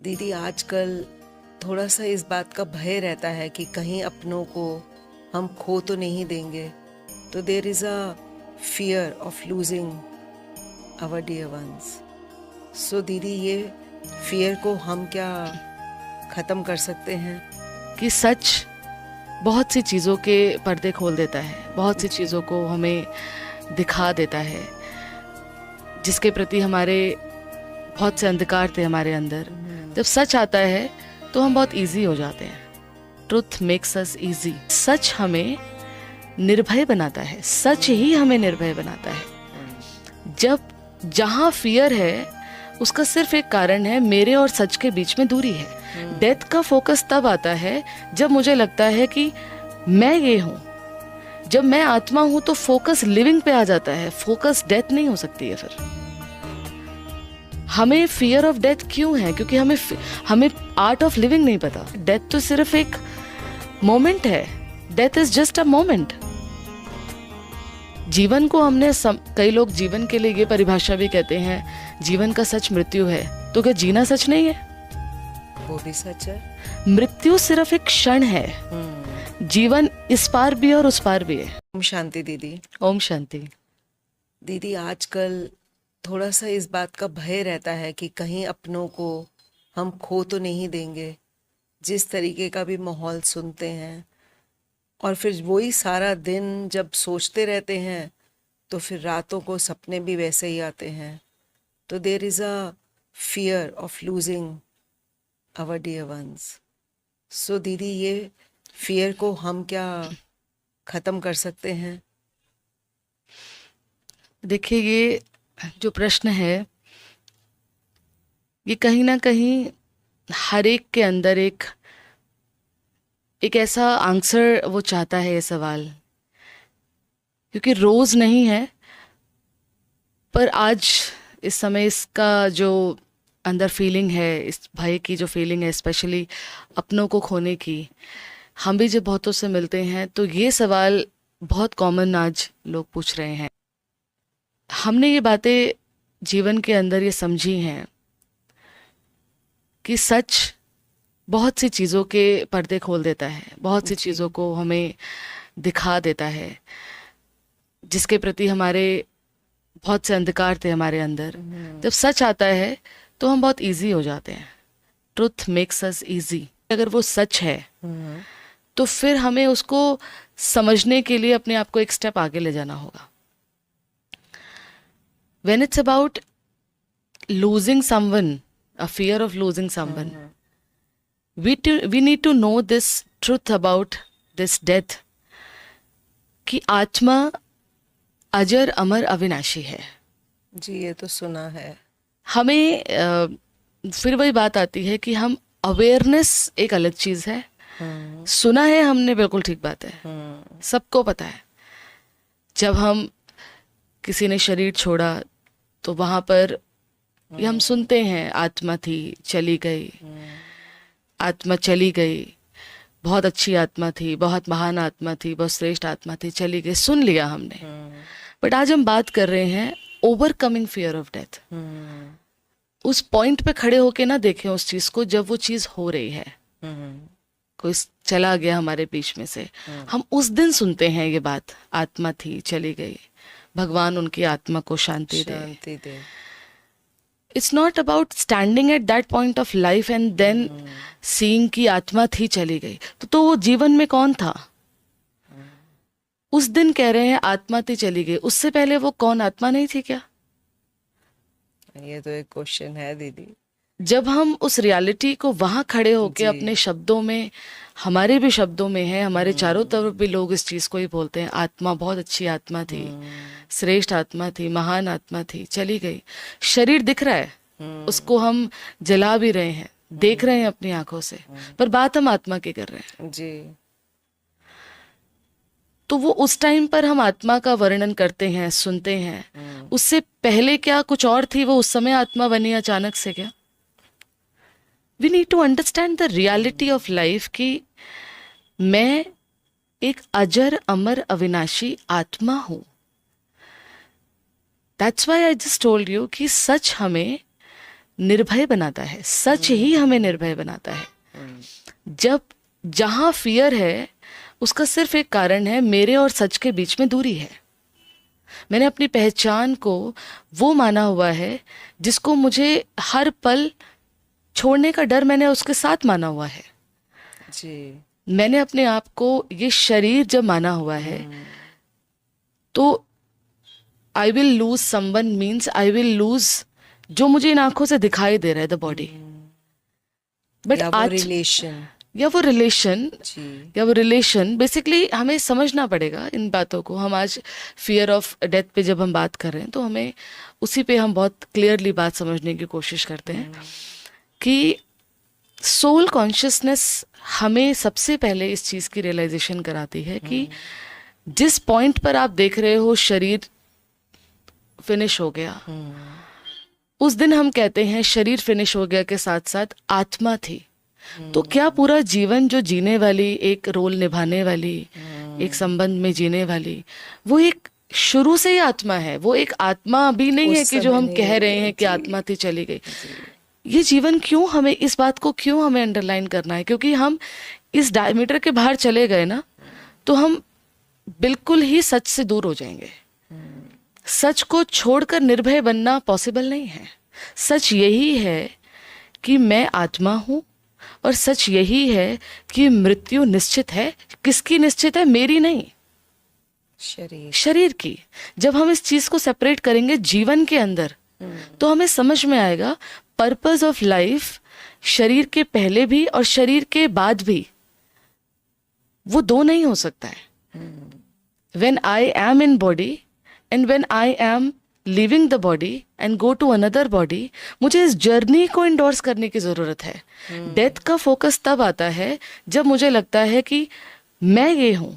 दीदी आजकल थोड़ा सा इस बात का भय रहता है कि कहीं अपनों को हम खो तो नहीं देंगे। तो there is a fear of losing our dear ones. So दीदी ये फियर को हम क्या ख़त्म कर सकते हैं? कि सच बहुत सी चीज़ों के पर्दे खोल देता है, बहुत सी जी। चीज़ों को हमें दिखा देता है, जिसके प्रति हमारे बहुत से अंधकार थे हमारे अंदर। जब सच आता है तो हम बहुत इजी हो जाते हैं। Truth makes us easy. सच हमें निर्भय बनाता है, सच ही हमें निर्भय बनाता है। जब जहाँ फियर है उसका सिर्फ एक कारण है, मेरे और सच के बीच में दूरी है। डेथ का फोकस तब आता है जब मुझे लगता है कि मैं ये हूँ। जब मैं आत्मा हूं तो फोकस लिविंग पे आ जाता है, फोकस डेथ नहीं हो सकती है। फिर हमें फियर ऑफ डेथ क्यों है? क्योंकि हमें आर्ट ऑफ लिविंग नहीं पता। डेथ तो सिर्फ एक मोमेंट है। Death is just a moment. जीवन को कई लोग जीवन के लिए ये परिभाषा भी कहते हैं, जीवन का सच मृत्यु है। तो क्या जीना सच नहीं है? वो भी सच है। मृत्यु सिर्फ एक क्षण है, जीवन इस पार भी है और उस पार भी है। ओम शांति दीदी। ओम शांति। दीदी आजकल थोड़ा सा इस बात का भय रहता है कि कहीं अपनों को हम खो तो नहीं देंगे। जिस तरीके का भी माहौल सुनते हैं और फिर वही सारा दिन जब सोचते रहते हैं तो फिर रातों को सपने भी वैसे ही आते हैं। तो there is a fear of losing our dear ones. So दीदी ये फियर को हम क्या ख़त्म कर सकते हैं? देखिए, ये जो प्रश्न है ये कहीं ना कहीं हर एक के अंदर एक एक ऐसा आंसर वो चाहता है, ये सवाल। क्योंकि रोज नहीं है, पर आज इस समय इसका जो अंदर फीलिंग है, इस भाई की जो फीलिंग है, स्पेशली अपनों को खोने की। हम भी जब बहुतों से मिलते हैं तो ये सवाल बहुत कॉमन आज लोग पूछ रहे हैं। हमने ये बातें जीवन के अंदर ये समझी हैं कि सच बहुत सी चीज़ों के पर्दे खोल देता है, बहुत सी जी। चीज़ों को हमें दिखा देता है, जिसके प्रति हमारे बहुत से अंधकार थे हमारे अंदर। जब सच आता है तो हम बहुत इजी हो जाते हैं। Truth makes us easy. अगर वो सच है तो फिर हमें उसको समझने के लिए अपने आप को एक स्टेप आगे ले जाना होगा। When it's about losing someone, a fear of losing someone, we need to know this truth about this death, कि आत्मा अजर अमर अविनाशी है। जी ये तो सुना है। हमें फिर वही बात आती है कि हम अवेयरनेस एक अलग चीज है। सुना है हमने, बिल्कुल ठीक बात है, सबको पता है। जब हम किसी ने शरीर छोड़ा तो वहां पर ये हम सुनते हैं, आत्मा थी चली गई, आत्मा चली गई, बहुत अच्छी आत्मा थी, बहुत महान आत्मा थी, बहुत श्रेष्ठ आत्मा थी, चली गई, सुन लिया हमने। बट आज हम बात कर रहे हैं ओवरकमिंग फियर ऑफ डेथ। उस पॉइंट पे खड़े होके ना देखें उस चीज को जब वो चीज हो रही है। कोई चला गया हमारे बीच में से, हम उस दिन सुनते हैं ये बात, आत्मा थी चली गई, भगवान उनकी आत्मा को शांति दे। शांति दे। It's not about standing at that point of life and then seeing कि आत्मा थी चली गई। तो वो जीवन में कौन था? उस दिन कह रहे हैं आत्मा थी चली गई, उससे पहले वो कौन आत्मा नहीं थी क्या? ये तो एक क्वेश्चन है दीदी। जब हम उस रियलिटी को वहां खड़े होके जी। अपने शब्दों में, हमारे भी शब्दों में है, हमारे चारों तरफ भी लोग इस चीज को ही बोलते हैं, आत्मा बहुत अच्छी आत्मा थी, श्रेष्ठ आत्मा थी, महान आत्मा थी, चली गई। शरीर दिख रहा है, उसको हम जला भी रहे हैं, देख रहे हैं अपनी आंखों से, पर बात हम आत्मा की कर रहे हैं। जी। तो वो उस टाइम पर हम आत्मा का वर्णन करते हैं, सुनते हैं। उससे पहले क्या कुछ और थी, वो उस समय आत्मा बनी अचानक से क्या? We need to understand the reality of life कि मैं एक अजर अमर अविनाशी आत्मा हूं। That's why I just told you कि सच हमें निर्भय बनाता है, सच ही हमें निर्भय बनाता है। जब जहां फियर है उसका सिर्फ एक कारण है, मेरे और सच के बीच में दूरी है। मैंने अपनी पहचान को वो माना हुआ है जिसको मुझे हर पल छोड़ने का डर मैंने उसके साथ माना हुआ है। जी। मैंने अपने आप को ये शरीर जब माना हुआ है तो I will lose someone means I will lose जो मुझे इन आंखों से दिखाई दे रहा है, द बॉडी। बट या वो आज रिलेशन। या वो रिलेशन जी। या वो रिलेशन बेसिकली हमें समझना पड़ेगा इन बातों को। हम आज फियर ऑफ डेथ पे जब हम बात कर रहे हैं तो हमें उसी पे हम बहुत क्लियरली बात समझने की कोशिश करते हैं कि सोल कॉन्शियसनेस हमें सबसे पहले इस चीज़ की रियलाइजेशन कराती है कि जिस पॉइंट पर आप देख रहे हो शरीर फिनिश हो गया, उस दिन हम कहते हैं शरीर फिनिश हो गया के साथ साथ आत्मा थी। तो क्या पूरा जीवन जो जीने वाली, एक रोल निभाने वाली, एक संबंध में जीने वाली, वो एक शुरू से ही आत्मा है? वो एक आत्मा अभी नहीं है कि जो हम कह रहे हैं कि आत्मा थी चली गई। ये जीवन क्यों, हमें इस बात को क्यों हमें अंडरलाइन करना है? क्योंकि हम इस डायमीटर के बाहर चले गए ना तो हम बिल्कुल ही सच से दूर हो जाएंगे। सच को छोड़कर निर्भय बनना पॉसिबल नहीं है। सच यही है कि मैं आत्मा हूं और सच यही है कि मृत्यु निश्चित है। किसकी निश्चित है? मेरी नहीं, शरीर की। जब हम इस चीज को सेपरेट करेंगे जीवन के अंदर तो हमें समझ में आएगा पर्पस ऑफ लाइफ शरीर के पहले भी और शरीर के बाद भी वो दो नहीं हो सकता है। When I am in body and when I am living the body and go to another body, मुझे इस जर्नी को इंडोर्स करने की जरूरत है। डेथ का फोकस तब आता है जब मुझे लगता है कि मैं ये हूं।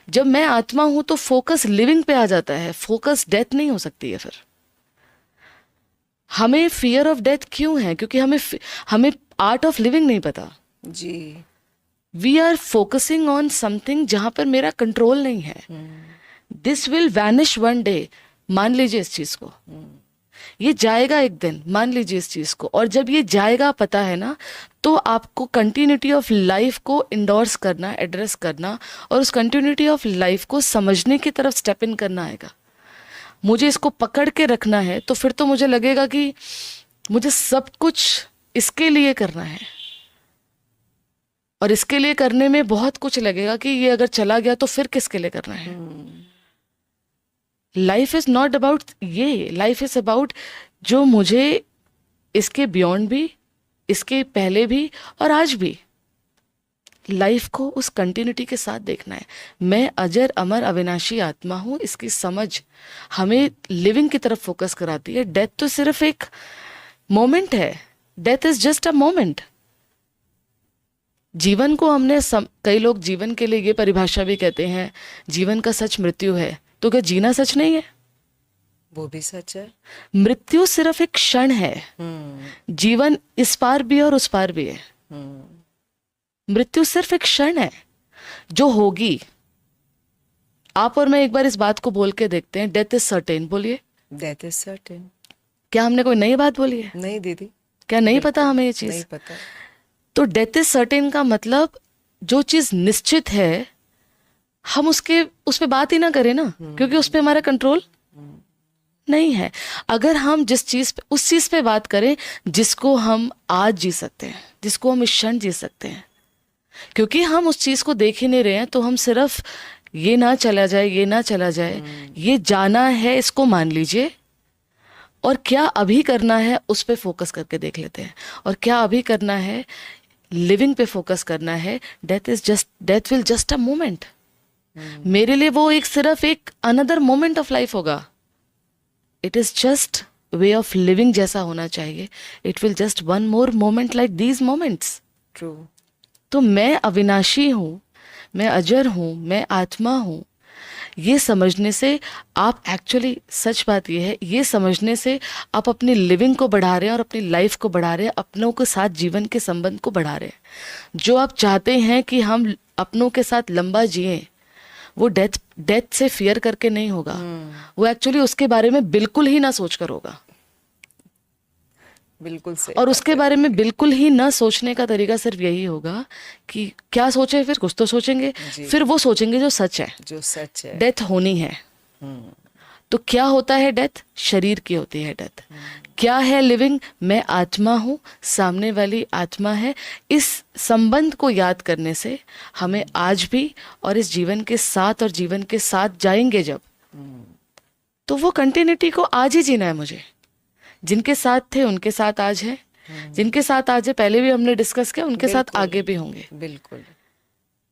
जब मैं आत्मा हूं तो फोकस लिविंग पे आ जाता है, फोकस डेथ नहीं हो सकती है। फिर हमें फियर ऑफ डेथ क्यों है? क्योंकि हमें आर्ट ऑफ लिविंग नहीं पता जी। We are focusing on something जहां पर मेरा कंट्रोल नहीं है। This will vanish one day, मान लीजिए इस चीज को, ये जाएगा एक दिन, मान लीजिए इस चीज को। और जब ये जाएगा पता है ना, तो आपको कंटिन्यूटी ऑफ लाइफ को इंडोर्स करना, एड्रेस करना और उस कंटिन्यूटी ऑफ लाइफ को समझने की तरफ स्टेप इन करना आएगा। मुझे इसको पकड़ के रखना है तो फिर तो मुझे लगेगा कि मुझे सब कुछ इसके लिए करना है और इसके लिए करने में बहुत कुछ लगेगा कि ये अगर चला गया तो फिर किसके लिए करना है। लाइफ इज नॉट अबाउट ये, लाइफ इज अबाउट जो मुझे इसके बियॉन्ड भी, इसके पहले भी और आज भी लाइफ को उस कंटिन्यूटी के साथ देखना है। मैं अजर अमर अविनाशी आत्मा हूं, इसकी समझ हमें लिविंग की तरफ फोकस कराती है। डेथ तो सिर्फ एक मोमेंट है, death is just a moment. जीवन को हमने कई लोग जीवन के लिए ये परिभाषा भी कहते हैं, जीवन का सच मृत्यु है। तो क्या जीना सच नहीं है? वो भी सच है। मृत्यु सिर्फ एक क्षण है, जीवन इस पार भी और उस पार भी है। मृत्यु सिर्फ एक क्षण है जो होगी। आप और मैं एक बार इस बात को बोल के देखते हैं, डेथ इज सर्टेन। बोलिए, डेथ इज सर्टेन। क्या हमने कोई नई बात बोली है? नहीं दीदी, क्या नहीं पता हमें ये चीज? नहीं पता। तो डेथ इज सर्टेन का मतलब जो चीज निश्चित है हम उस पे बात ही ना करें ना, क्योंकि उस पे हमारा कंट्रोल नहीं है। अगर हम जिस चीज पे, उस चीज पे बात करें जिसको हम आज जी सकते हैं, जिसको हम इस क्षण जी सकते हैं, क्योंकि हम उस चीज को देख ही नहीं रहे हैं तो हम सिर्फ ये ना चला जाए, ये ना चला जाए, ये जाना है, इसको मान लीजिए और क्या अभी करना है उस पे फोकस करके देख लेते हैं। और क्या अभी करना है, लिविंग पे फोकस करना है। Death will just a moment. मेरे लिए वो एक सिर्फ एक अनदर मोमेंट ऑफ लाइफ होगा। It is just way of living जैसा होना चाहिए। It will just one more moment like these moments. True. तो मैं अविनाशी हूं, मैं अजर हूं, मैं आत्मा हूं। ये समझने से आप एक्चुअली, सच बात ये है, ये समझने से आप अपनी लिविंग को बढ़ा रहे हैं और अपनी लाइफ को बढ़ा रहे हैं, अपनों के साथ जीवन के संबंध को बढ़ा रहे हैं। जो आप चाहते हैं कि हम अपनों के साथ लंबा जिए, वो डेथ से फियर करके नहीं होगा। वो एक्चुअली उसके बारे में बिल्कुल ही ना सोच कर होगा। बिल्कुल सही और बात उसके है। बारे में बिल्कुल ही ना सोचने का तरीका सिर्फ यही होगा कि क्या सोचे, फिर कुछ तो सोचेंगे, जी। फिर वो सोचेंगे जो सच है। जो सच है। डेथ होनी है। तो क्या होता है डेथ? शरीर की होती है डेथ। क्या है लिविंग? मैं आत्मा हूं, सामने वाली आत्मा है। इस संबंध को याद करने से हमें आज भी और इस जीवन के साथ और जीवन के साथ जाएंगे जब, तो वो कंटिन्यूटी को आज ही जीना है मुझे। जिनके साथ थे उनके साथ आज है, जिनके साथ आज है पहले भी हमने डिस्कस किया, उनके साथ बिल्कुल, आगे भी होंगे। बिल्कुल।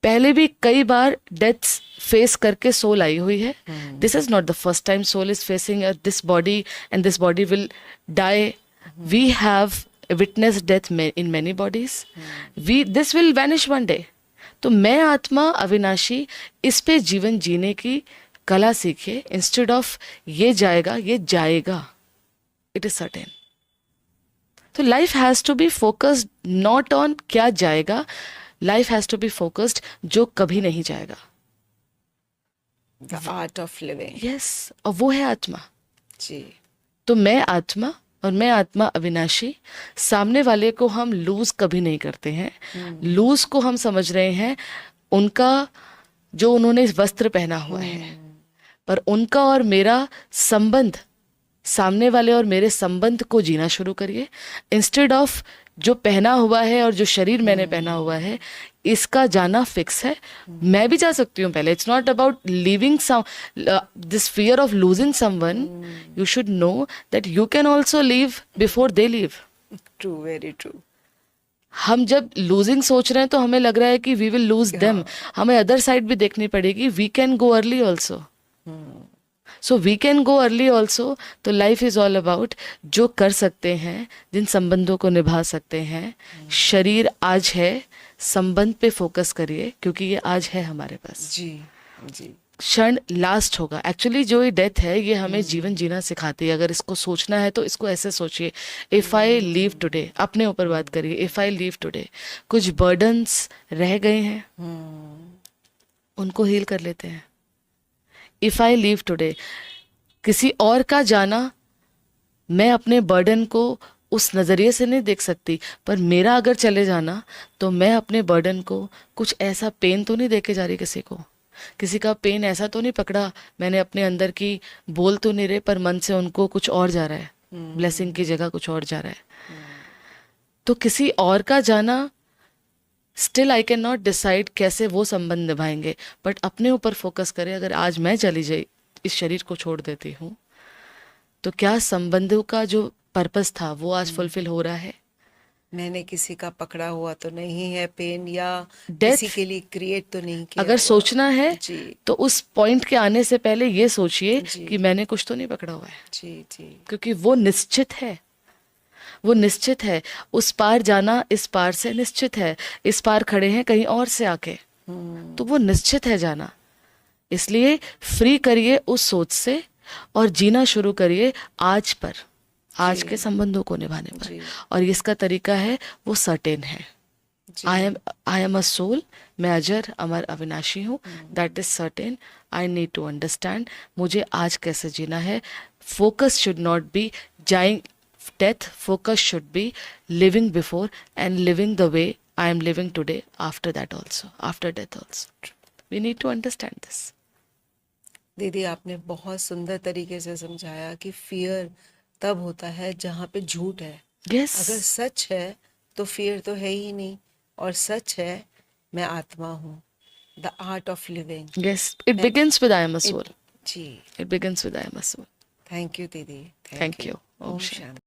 पहले भी कई बार डेथ्स फेस करके सोल आई हुई है। This is not the first time soul is facing this body, and this body will die. We have witness death in many bodies. We this will vanish one day. तो मैं आत्मा अविनाशी, इस पे जीवन जीने की कला सीखिए। इंस्टेड ऑफ ये जाएगा, ये जाएगा, इट इज सर्टेन। तो life has to be focused not on क्या जाएगा, life has to be focused जो कभी नहीं जाएगा। The art of living. Yes, और वो है आत्मा। जी। तो मैं आत्मा और मैं आत्मा अविनाशी, सामने वाले को हम लूज कभी नहीं करते हैं। लूज को हम समझ रहे हैं उनका जो उन्होंने वस्त्र पहना हुआ है, पर उनका और मेरा संबंध, सामने वाले और मेरे संबंध को जीना शुरू करिए। इंस्टेड ऑफ जो पहना हुआ है और जो शरीर मैंने पहना हुआ है, इसका जाना फिक्स है। मैं भी जा सकती हूँ पहले। It's not about living some this fear of losing someone. You should know that you can also leave before they leave. True, very true. हम जब लूजिंग सोच रहे हैं तो हमें लग रहा है कि वी विल लूज देम। हमें अदर साइड भी देखनी पड़ेगी। We can go early also. So we can go early also. तो लाइफ इज ऑल अबाउट जो कर सकते हैं, जिन संबंधों को निभा सकते हैं। शरीर आज है, संबंध पे फोकस करिए क्योंकि ये आज है हमारे पास। जी, जी। क्षण लास्ट होगा। एक्चुअली जो ये डेथ है ये हमें जीवन जीना सिखाती है। अगर इसको सोचना है तो इसको ऐसे सोचिए, इफ आई लीव टुडे, अपने ऊपर बात करिए, इफ आई लीव टुडे, कुछ बर्डन्स रह गए हैं उनको हील कर लेते हैं। इफ आई लीव टुडे, किसी और का जाना, मैं अपने बर्डन को उस नज़रिए से नहीं देख सकती, पर मेरा अगर चले जाना तो मैं अपने बर्डन को कुछ ऐसा पेन तो नहीं देके जा रही किसी को। किसी का पेन ऐसा तो नहीं पकड़ा मैंने अपने अंदर की, बोल तो नहीं रहे पर मन से उनको कुछ और जा रहा है, ब्लेसिंग की जगह कुछ और जा रहा है। तो किसी और का जाना, still I can not decide कैसे वो संबंध निभाएंगे, बट अपने ऊपर फोकस करें। अगर आज मैं चली जाई, इस शरीर को छोड़ देती हूँ, तो क्या संबंधों का जो पर्पस था वो आज फुलफिल हो रहा है? मैंने किसी का पकड़ा हुआ तो नहीं है पेन, या Death, किसी के लिए क्रिएट तो नहीं किया अगर हुआ। सोचना है जी, तो उस पॉइंट के आने से पहले ये सोचिए जी। कि मैंने कुछ तो नहीं पकड़ा हुआ है। जी, जी। क्योंकि वो निश्चित है, वो निश्चित है। उस पार जाना इस पार से निश्चित है। इस पार खड़े हैं कहीं और से आके, तो वो निश्चित है जाना। इसलिए फ्री करिए उस सोच से और जीना शुरू करिए आज पर, आज के संबंधों को निभाने पर। और इसका तरीका है वो सर्टेन है। आई एम अ सोल, मैं अजर अमर अविनाशी हूँ, that is certain. I need to understand मुझे आज कैसे जीना है। Focus should not be dying death, focus should be living before and living the way I am living today after that also, after death also. We need to understand this. दीदी, आपने बहुत सुंदर तरीके से समझाया कि फियर तब होता है जहाँ पे झूठ है। यस, अगर सच है तो फियर तो है ही नहीं, और सच है मैं आत्मा हूँ। The art of living. Yes, it begins with I am a soul. जी। It begins with I am a soul. Thank you दीदी। Thank you. ओम शांति।